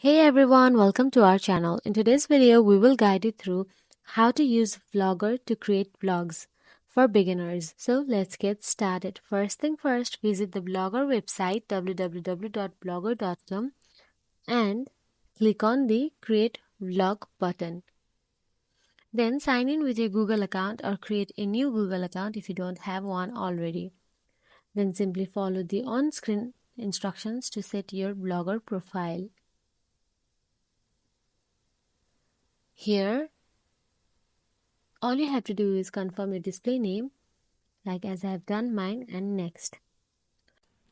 Hey everyone, welcome to our channel. In today's video, we will guide you through how to use Vlogger to create vlogs for beginners. So let's get started. First thing first, visit the Vlogger website www.blogger.com and click on the Create Vlog button. Then sign in with your Google account or create a new Google account if you don't have one already. Then simply follow the on-screen instructions to set your Vlogger profile. Here, all you have to do is confirm your display name, like as I have done mine, and next.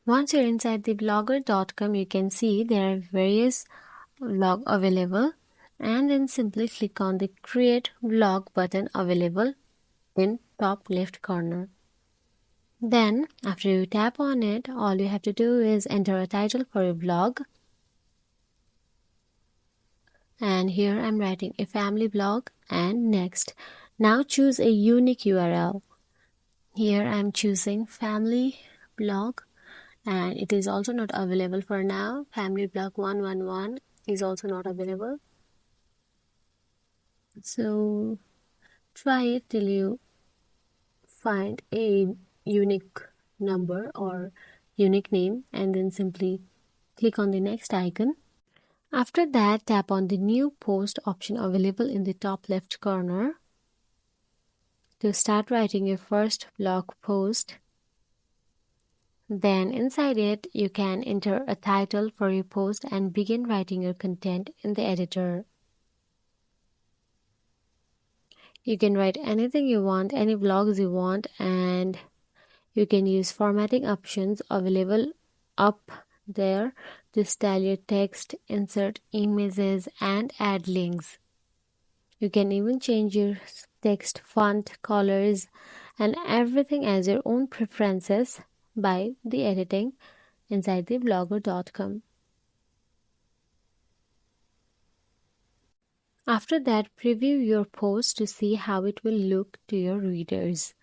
Once you're inside the blogger.com, you can see there are various vlog available, and then simply click on the create vlog button available in top left corner. Then after you tap on it, all you have to do is enter a title for your vlog. And here I'm writing a family vlog and next. Now choose a unique URL. Here I'm choosing family blog and it is also not available for now. Family blog 111 is also not available. So try it till you find a unique number or unique name and then simply click on the next icon. After that, tap on the new post option available in the top left corner to start writing your first blog post. Then inside it, you can enter a title for your post and begin writing your content in the editor. You can write anything you want, any vlogs you want, and you can use formatting options available up there to style your text, insert images, and add links. You can even change your text font, colors, and everything as your own preferences by the editing inside the blogger.com. After that, preview your post to see how it will look to your readers.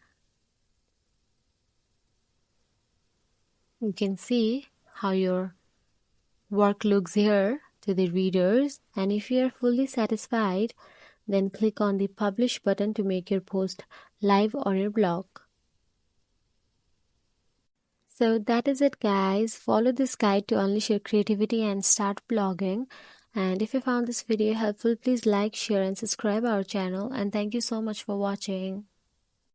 You can see how your work looks here to the readers, and if you are fully satisfied, then click on the publish button to make your post live on your blog. So that is it guys. Follow this guide to unleash your creativity and start blogging. And if you found this video helpful, please like, share and subscribe our channel, and thank you so much for watching.